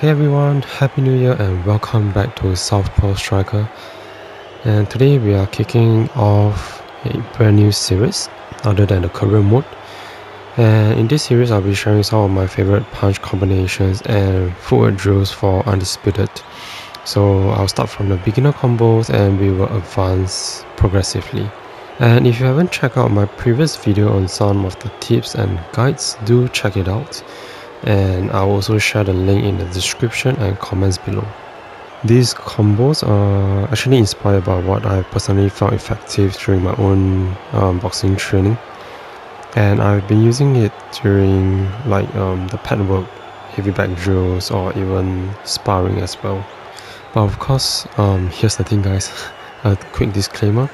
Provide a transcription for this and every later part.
Hey everyone, Happy New Year and welcome back to Southpaw Striker. And today we are kicking off a brand new series other than the career mode. And in this series I'll be sharing some of my favorite punch combinations and footwork drills for Undisputed. So I'll start from the beginner combos and we will advance progressively. And if you haven't checked out my previous video on some of the tips and guides, do check it out. And I'll also share the link in the description and comments below. These combos are actually inspired by what I personally found effective during my own boxing training, and I've been using it during the pad work, heavy back drills, or even sparring as well. But of course, here's the thing guys, a quick disclaimer: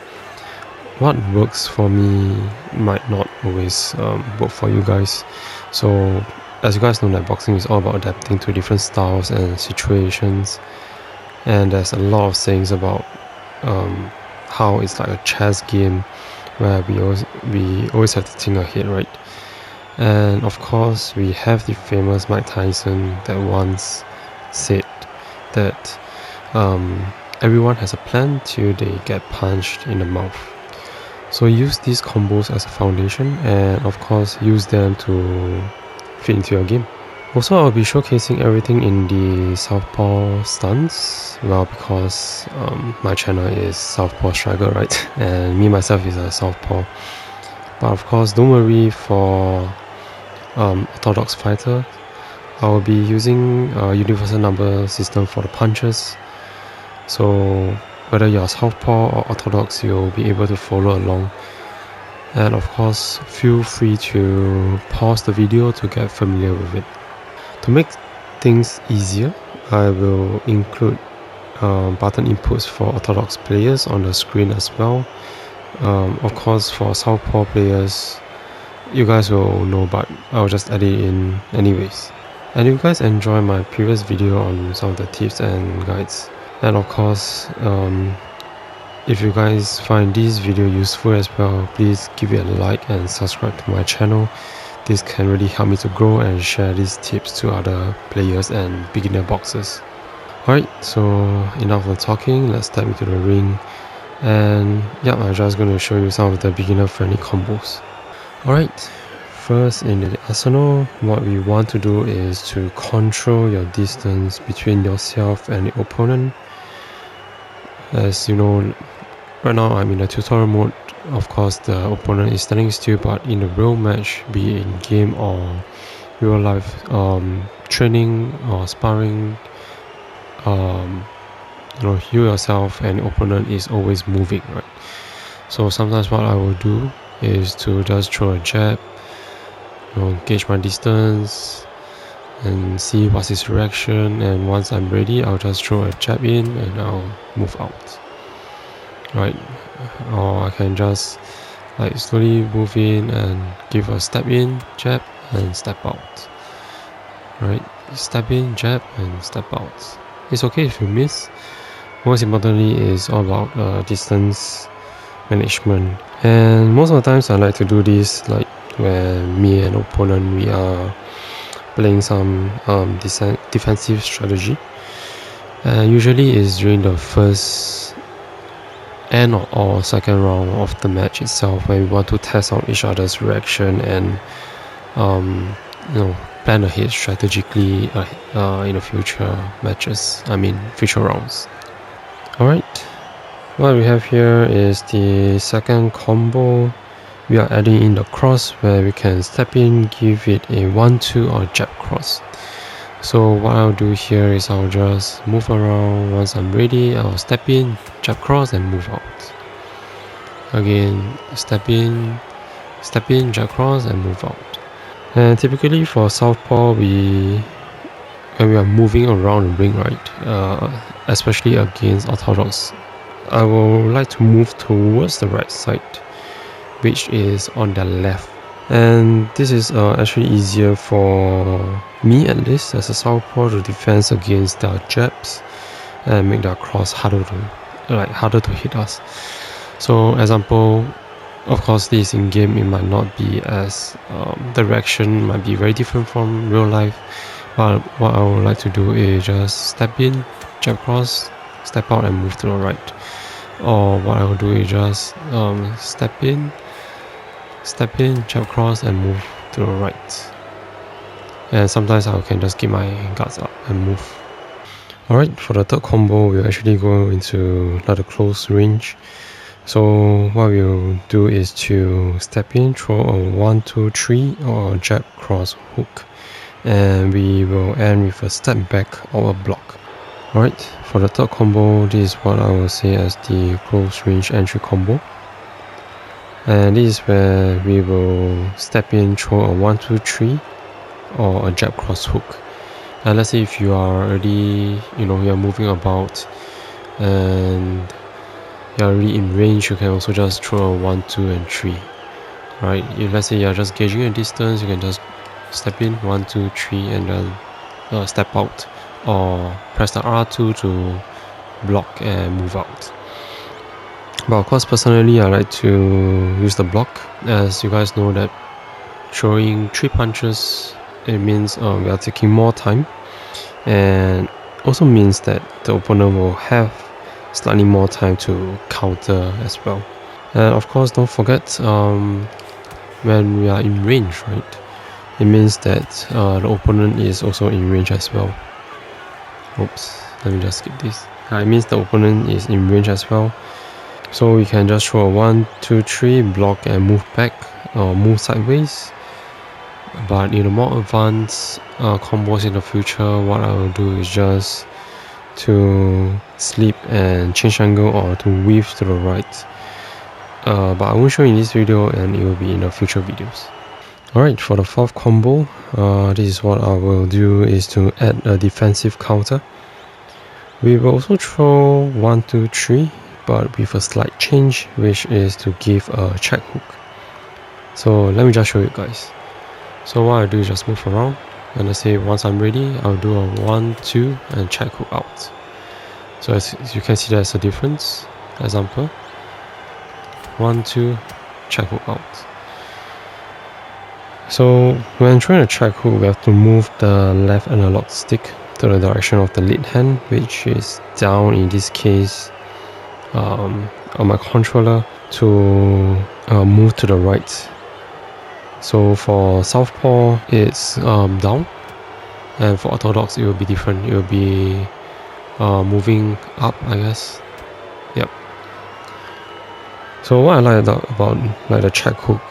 what works for me might not always work for you guys. So as you guys know, that boxing is all about adapting to different styles and situations, and there's a lot of sayings about how it's like a chess game where we always have to think ahead, right? And of course we have the famous Mike Tyson that once said that everyone has a plan till they get punched in the mouth. So use these combos as a foundation, and of course use them to fit into your game. Also, I'll be showcasing everything in the Southpaw stance, well, because my channel is Southpaw Striker, right? And me myself is a Southpaw. But of course, don't worry for orthodox fighter. I will be using a universal number system for the punches. So whether you're Southpaw or orthodox, you'll be able to follow along. And of course, feel free to pause the video to get familiar with it. To make things easier, I will include button inputs for orthodox players on the screen as well. Of course, for Southpaw players, you guys will know, but I'll just add it in anyways. And if you guys enjoy my previous video on some of the tips and guides, and of course, if you guys find this video useful as well, please give it a like and subscribe to my channel. This can really help me to grow and share these tips to other players and beginner boxers. Alright, so enough of talking, let's step into the ring. And yeah, I'm just going to show you some of the beginner friendly combos. Alright, first in the arsenal, what we want to do is to control your distance between yourself and the opponent. As you know, right now I'm in a tutorial mode. Of course, the opponent is standing still, but in a real match, be it in game or real life training or sparring, you yourself and the opponent is always moving, right? So sometimes what I will do is to just throw a jab, gauge my distance and see what's his reaction, and once I'm ready, I'll just throw a jab in and I'll move out, right? Or I can just slowly move in and give a step in, jab and step out, right? Step in, jab and step out. It's okay if you miss. Most importantly is all about distance management, and most of the times I like to do this when me and opponent we are playing some defensive strategy, and usually is during the first end or second round of the match itself, where we want to test out each other's reaction and plan ahead strategically in the future matches, future rounds. Alright, what we have here is the second combo. We are adding in the cross, where we can step in, give it a 1-2 or jab cross. So what I'll do here is I'll just move around. Once I'm ready, I'll step in, jab cross and move out. Again, step in, jab cross and move out. And typically for Southpaw, when we are moving around the ring, right, especially against orthodox, I will like to move towards the right side, which is on the left. And this is actually easier for me, at least as a Southpaw, to defend against their jabs and make their cross harder to hit us. So example, of course this in game it might not be as the reaction might be very different from real life, But what I would like to do is just step in, jab cross, step out and move to the right. Or what I will do is just step in, jab cross and move to the right. And sometimes I can just keep my guards up and move. Alright, for the third combo, we'll actually go into another close range. So what we'll do is to step in, throw a 1, 2, 3 or a jab, cross, hook. And we will end with a step back or a block. Alright, for the third combo, this is what I will say as the close range entry combo. And this is where we will step in, throw a 1, 2, 3 or a jab, cross, hook. And let's say if you are already, you're moving about and you're already in range, you can also just throw a 1, 2 and 3. Right, if let's say you're just gauging a distance, you can just step in 1, 2, 3 and then step out, or press the R2 to block and move out. But of course, personally, I like to use the block, as you guys know that throwing 3 punches, it means we are taking more time, and also means that the opponent will have slightly more time to counter as well. And of course, don't forget, when we are in range, right, it means that the opponent is also in range as well. Oops, let me just skip this. It means the opponent is in range as well. So we can just throw a 1, 2, 3, block and move back or move sideways. But in the more advanced combos in the future, what I will do is just to sleep and change angle or to weave to the right. But I won't show in this video, and it will be in the future videos. Alright, for the fourth combo, this is what I will do is to add a defensive counter. We will also throw 1, 2, 3, but with a slight change, which is to give a check hook. So let me just show you guys. So what I do is just move around, and let's say once I'm ready, I'll do a 1, 2 and check hook out. So as you can see, there's a difference. Example, 1, 2, check hook out. So when trying to check hook, we have to move the left analog stick to the direction of the lead hand, which is down in this case on my controller, to move to the right. So for Southpaw, it's down, and for orthodox, it will be different. It will be moving up, I guess. Yep. So what I like about like the check hook,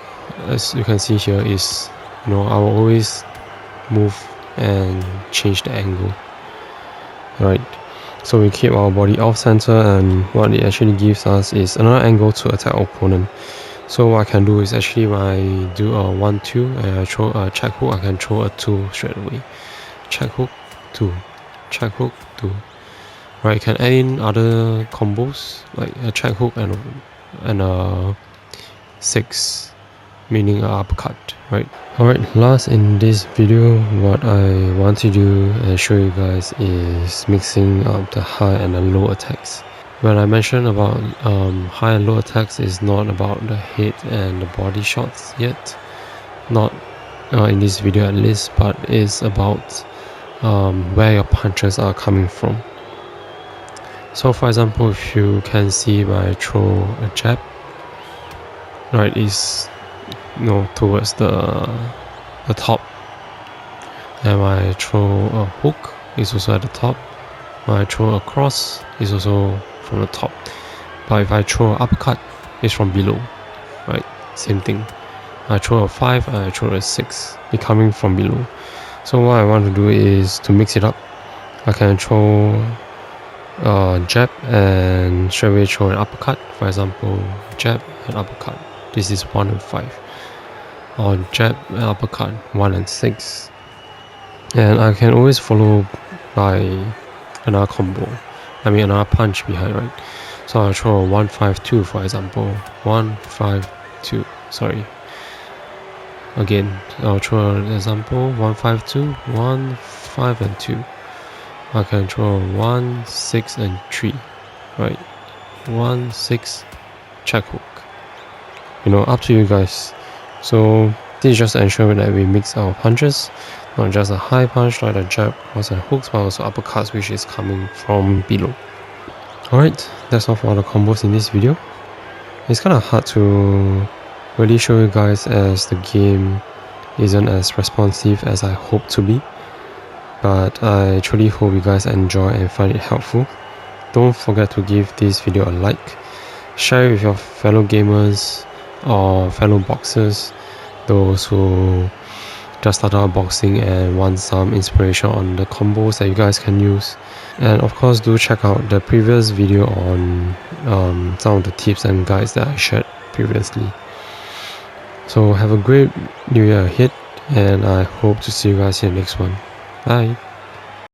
as you can see here, is I will always move and change the angle. Right. So we keep our body off center, and what it actually gives us is another angle to attack our opponent. So what I can do is actually when I do a 1, 2 and I throw a check hook, I can throw a 2 straight away. Check hook, 2. Check hook, 2. Right, you can add in other combos like a check hook and a 6, meaning an uppercut, right? Alright, last in this video, what I want to do and show you guys is mixing up the high and the low attacks. When I mentioned about high and low attacks, is not about the head and the body shots yet, not in this video at least, but is about where your punches are coming from. So for example, if you can see when I throw a jab, right, is towards the top, and when I throw a hook, it's also at the top. When I throw a cross, it's also from the top. But if I throw an uppercut, it's from below, right? Same thing. I throw a 5 and I throw a 6, it's coming from below. So what I want to do is to mix it up. I can throw a jab and straight away throw an uppercut. For example, jab and uppercut. This is 1 and 5. Or jab and uppercut, 1 and 6. And I can always follow by another combo. Another punch behind, right? So I'll throw a 1, 5, 2, for example. 1, 5, 2. Sorry. Again, I'll throw an example. 1, 5, 2. 1, 5, and 2. I can throw 1, 6, and 3. Right? 1, 6, check hook. Up to you guys. So this is just to ensure that we mix our punches. Not just a high punch like a jab or some hooks, but also uppercuts, which is coming from below. Alright, that's all for all the combos in this video. It's kind of hard to really show you guys as the game isn't as responsive as I hope to be, but I truly hope you guys enjoy and find it helpful. Don't forget to give this video a like, share it with your fellow gamers or fellow boxers, those who just started out boxing and want some inspiration on the combos that you guys can use. And of course, do check out the previous video on some of the tips and guides that I shared previously. So have a great new year ahead, and I hope to see you guys in the next one. Bye.